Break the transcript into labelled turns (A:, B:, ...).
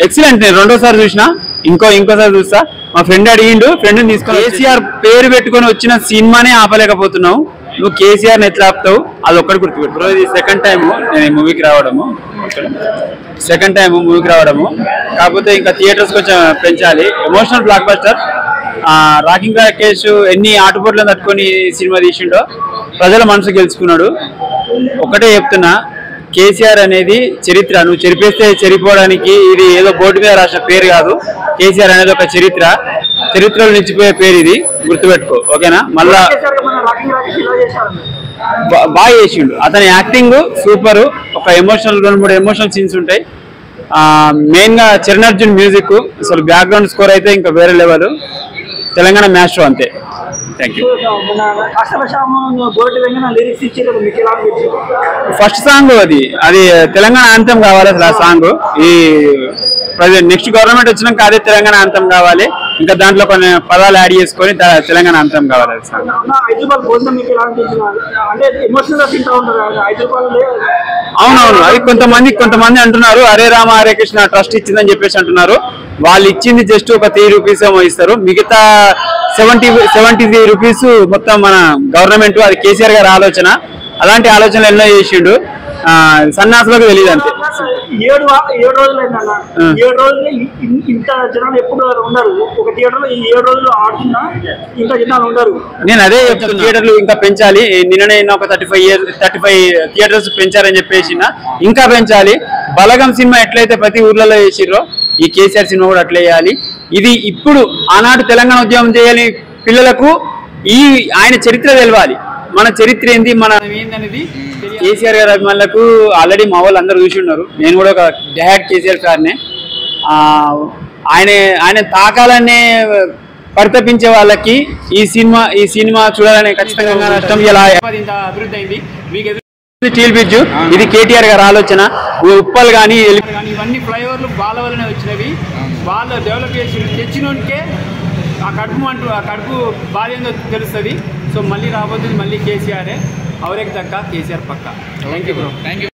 A: Excellent. నేను రెండోసారి చూసినా, ఇంకోసారి చూస్తా. మా ఫ్రెండ్ అడిగిండు, ఫ్రెండ్ తీసుకొని కేసీఆర్ పేరు పెట్టుకొని వచ్చిన సినిమానే ఆపలేకపోతున్నావు. నువ్వు కేసీఆర్ ని ఎట్లా ఆపుతావు? అది ఒక్కటి గుర్తుపెట్టు. ఇది సెకండ్ టైం నేను మూవీకి రావడము. కాకపోతే ఇంకా థియేటర్స్ కొంచెం పెంచాలి. Emotional block buster. Rocking Rakesh ఎన్ని ఆటుపోట్లను తట్టుకొని సినిమా తీసిండో ప్రజల మనసు గెలుచుకున్నాడు. ఒకటే చెప్తున్నా, కేసీఆర్ అనేది చరిత్ర. నువ్వు చెరిపేస్తే చెరిపోవడానికి ఇది ఏదో బోర్డు మీద రాసిన పేరు కాదు. కేసీఆర్ అనేది ఒక చరిత్రలో నిలిచిపోయే పేరు. ఇది గుర్తుపెట్టుకో, ఓకేనా? మళ్ళా బాగా చేసిండు. అతని యాక్టింగ్ సూపర్. ఒక ఎమోషనల్ 2-3 ఎమోషనల్ సీన్స్ ఉంటాయి. మెయిన్ గా చరణార్జున్ మ్యూజిక్, అసలు బ్యాక్గ్రౌండ్ స్కోర్ అయితే ఇంకా వేరే లెవెల్. తెలంగాణ మ్యాస్ట్రో అంతే. Thank you. ఫస్ట్ సాంగ్ అది తెలంగాణ యాంథమ్ కావాలి. అసలు ఆ సాంగ్ ఈ నెక్స్ట్ గవర్నమెంట్ వచ్చినాక అదే తెలంగాణ యాంథమ్ కావాలి. ఇంకా దాంట్లో కొన్ని పదాలు యాడ్ చేసుకొని తెలంగాణ యాంథమ్ కావాలి. సాంగ్ అవునవును. అది కొంతమంది అంటున్నారు హరే రామ హరే కృష్ణ ట్రస్ట్ ఇచ్చిందని చెప్పేసి అంటున్నారు. వాళ్ళు ఇచ్చింది జస్ట్ ఒక 3 రూపీస్ ఏమో ఇస్తారు. మిగతా 73 రూపీస్ మొత్తం మన గవర్నమెంట్. అది కేసీఆర్ గారి ఆలోచన. అలాంటి ఆలోచనలు ఎన్నో చేసిండు. సన్నాసులకు తెలియదు అంతే.
B: 7 రోజులు అయిందన్న. 7 రోజులు ఇంత జనాలు ఎప్పుడు ఉండరు. ఒక థియేటర్లో 7 రోజులు ఆడుతున్నా ఇంత జనాలు ఉండరు.
A: నేను అదే చెప్తాను, థియేటర్లు ఇంకా పెంచాలి. నిన్ననే ఒక 35 థియేటర్స్ పెంచారని చెప్పేసి ఇంకా పెంచాలి. బలగం సినిమా ఎట్లయితే ప్రతి ఊర్లలో చేసిర్రో ఈ కేసీఆర్ సినిమా కూడా అట్లా చేయాలి. ఇది ఇప్పుడు ఆనాడు తెలంగాణ ఉద్యమం చేయాలి. పిల్లలకు ఆయన చరిత్ర తెలవాలి. మన చరిత్ర ఏంది, మన ఏందనేది. కేసీఆర్ గారి అభిమానులకు ఆల్రెడీ మా వాళ్ళు అందరూ చూసి ఉన్నారు. నేను కూడా ఒక డైహార్డ్ కేసీఆర్ ఫ్యాన్నే. ఆయన తాకాలనే పరితపించే వాళ్ళకి ఈ సినిమా చూడాలనే ఖచ్చితంగా నష్టం. ఇలా అభివృద్ధి అయింది. మీకు స్టీల్ బ్రిడ్జ్ ఇది కేటీఆర్ గారి ఆలోచన. ఉప్పల్ కానీ ఇవన్నీ ఫ్లైఓవర్లు వాళ్ళ వల్లనే వచ్చినవి. వాళ్ళు డెవలప్ చేసి తెచ్చినోనికే ఆ కడుపు బాధ ఏందో తెలుస్తుంది. సో మళ్ళీ రాబోతుంది మళ్ళీ కేసీఆరే. అవరేకి దక్క కేసీఆర్ పక్క. Thank you bro. Thank you.